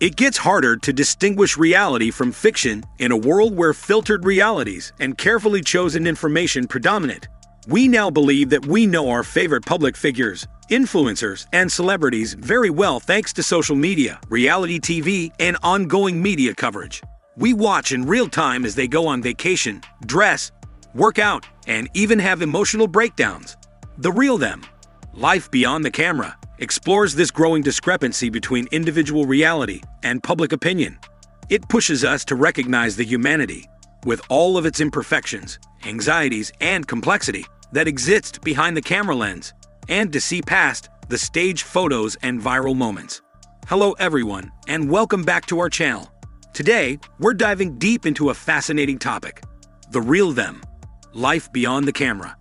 It gets harder to distinguish reality from fiction in a world where filtered realities and carefully chosen information predominate. We now believe that we know our favorite public figures, influencers, and celebrities very well thanks to social media, reality TV, and ongoing media coverage. We watch in real time as they go on vacation, dress, work out, and even have emotional breakdowns. The Real Them, Life Beyond the Camera, explores this growing discrepancy between individual reality and public opinion. It pushes us to recognize the humanity, with all of its imperfections, anxieties, and complexity, that exists behind the camera lens, and to see past the staged photos and viral moments. Hello everyone, and welcome back to our channel. Today, we're diving deep into a fascinating topic: the real them, life beyond the camera.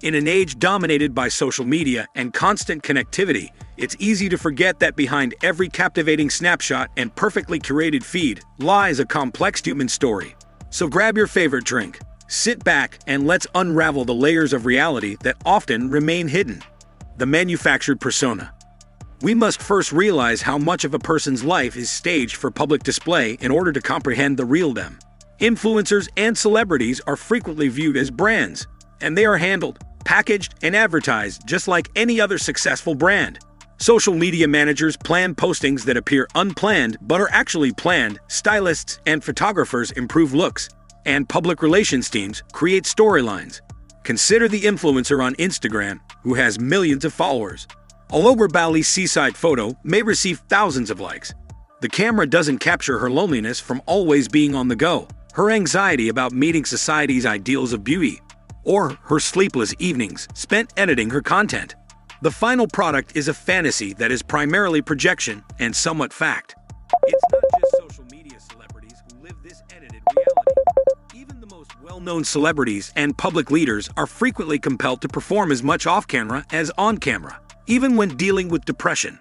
In an age dominated by social media and constant connectivity, it's easy to forget that behind every captivating snapshot and perfectly curated feed lies a complex human story. So grab your favorite drink, sit back, and let's unravel the layers of reality that often remain hidden. The manufactured persona. We must first realize how much of a person's life is staged for public display in order to comprehend the real them. Influencers and celebrities are frequently viewed as brands, and they are handled, packaged, and advertised just like any other successful brand. Social media managers plan postings that appear unplanned but are actually planned, stylists and photographers improve looks, and public relations teams create storylines. Consider the influencer on Instagram who has millions of followers. Although her Bali's seaside photo may receive thousands of likes, the camera doesn't capture her loneliness from always being on the go, her anxiety about meeting society's ideals of beauty, or her sleepless evenings spent editing her content. The final product is a fantasy that is primarily projection and somewhat fact. It's not just social media celebrities who live this edited reality. Even the most well-known celebrities and public leaders are frequently compelled to perform as much off-camera as on-camera. Even when dealing with depression,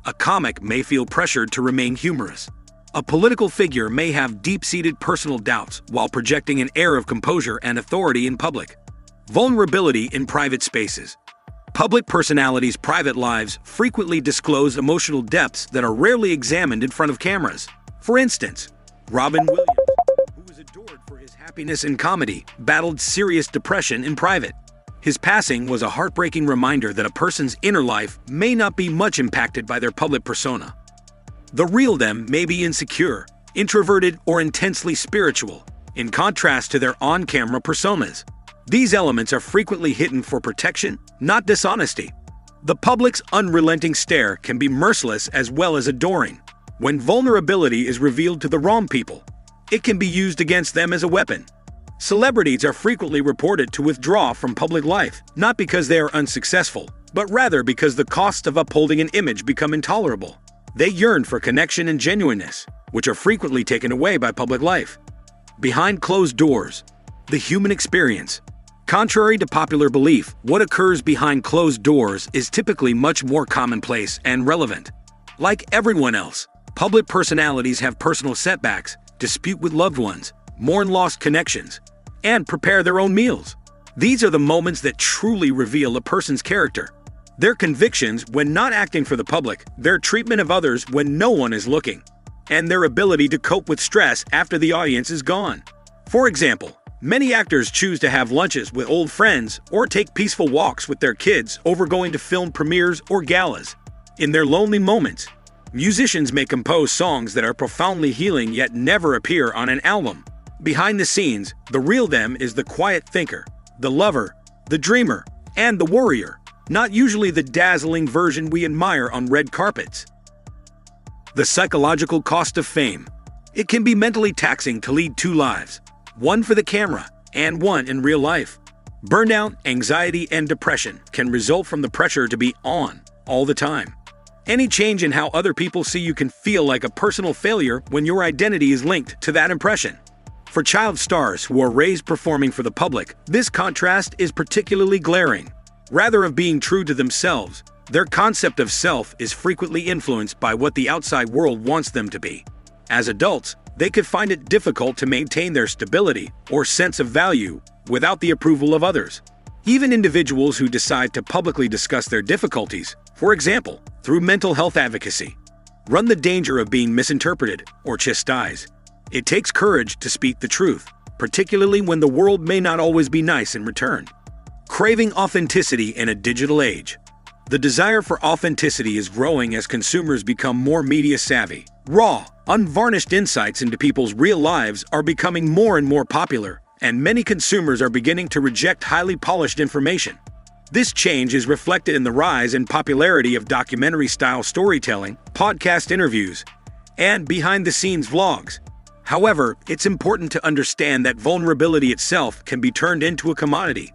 a comic may feel pressured to remain humorous. A political figure may have deep-seated personal doubts while projecting an air of composure and authority in public. Vulnerability in private spaces. Public personalities' private lives frequently disclose emotional depths that are rarely examined in front of cameras. For instance, Robin Williams, who was adored for his happiness and comedy, battled serious depression in private. His passing was a heartbreaking reminder that a person's inner life may not be much impacted by their public persona. The real them may be insecure, introverted, or intensely spiritual, in contrast to their on-camera personas. These elements are frequently hidden for protection, not dishonesty. The public's unrelenting stare can be merciless as well as adoring. When vulnerability is revealed to the wrong people, it can be used against them as a weapon. Celebrities are frequently reported to withdraw from public life, not because they are unsuccessful, but rather because the costs of upholding an image become intolerable. They yearn for connection and genuineness, which are frequently taken away by public life. Behind closed doors, the human experience. Contrary to popular belief, what occurs behind closed doors is typically much more commonplace and relevant. Like everyone else, public personalities have personal setbacks, dispute with loved ones, mourn lost connections, and prepare their own meals. These are the moments that truly reveal a person's character. Their convictions when not acting for the public, their treatment of others when no one is looking, and their ability to cope with stress after the audience is gone. For example, many actors choose to have lunches with old friends or take peaceful walks with their kids over going to film premieres or galas. In their lonely moments, musicians may compose songs that are profoundly healing yet never appear on an album. Behind the scenes, the real them is the quiet thinker, the lover, the dreamer, and the warrior, not usually the dazzling version we admire on red carpets. The psychological cost of fame. It can be mentally taxing to lead two lives, one for the camera and one in real life. Burnout, anxiety, and depression can result from the pressure to be on all the time. Any change in how other people see you can feel like a personal failure when your identity is linked to that impression. For child stars who are raised performing for the public, this contrast is particularly glaring. Rather than being true to themselves, their concept of self is frequently influenced by what the outside world wants them to be. As adults, they could find it difficult to maintain their stability or sense of value without the approval of others. Even individuals who decide to publicly discuss their difficulties, for example, through mental health advocacy, run the danger of being misinterpreted or chastised. It takes courage to speak the truth, particularly when the world may not always be nice in return. Craving authenticity in a digital age. The desire for authenticity is growing as consumers become more media savvy. Raw, unvarnished insights into people's real lives are becoming more and more popular, and many consumers are beginning to reject highly polished information. This change is reflected in the rise in popularity of documentary-style storytelling, podcast interviews, and behind-the-scenes vlogs. However, it's important to understand that vulnerability itself can be turned into a commodity.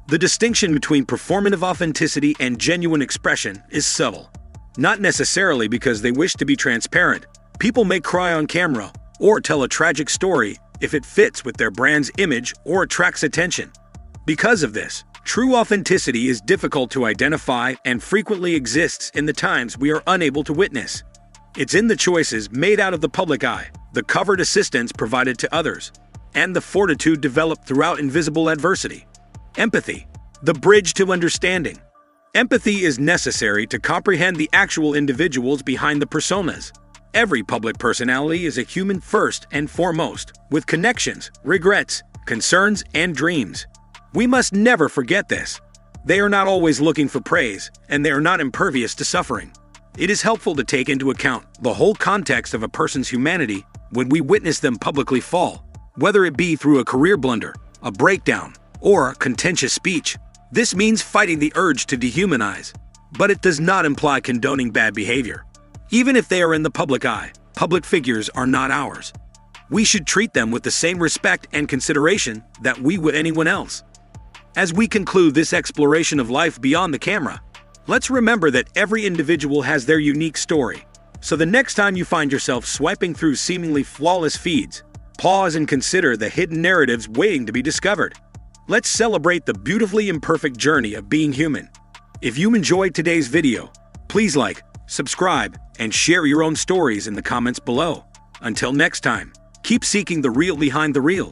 The distinction between performative authenticity and genuine expression is subtle. Not necessarily because they wish to be transparent. People may cry on camera or tell a tragic story if it fits with their brand's image or attracts attention. Because of this, true authenticity is difficult to identify and frequently exists in the times we are unable to witness. It's in the choices made out of the public eye, the covert assistance provided to others, and the fortitude developed throughout invisible adversity. Empathy, the bridge to understanding. Empathy is necessary to comprehend the actual individuals behind the personas. Every public personality is a human first and foremost, with connections, regrets, concerns, and dreams. We must never forget this. They are not always looking for praise, and they are not impervious to suffering. It is helpful to take into account the whole context of a person's humanity when we witness them publicly fall, whether it be through a career blunder, a breakdown, or a contentious speech. This means fighting the urge to dehumanize, but it does not imply condoning bad behavior. Even if they are in the public eye, public figures are not ours. We should treat them with the same respect and consideration that we would anyone else. As we conclude this exploration of life beyond the camera, let's remember that every individual has their unique story. So the next time you find yourself swiping through seemingly flawless feeds, pause and consider the hidden narratives waiting to be discovered. Let's celebrate the beautifully imperfect journey of being human. If you enjoyed today's video, please like, subscribe, and share your own stories in the comments below. Until next time, keep seeking the real behind the real.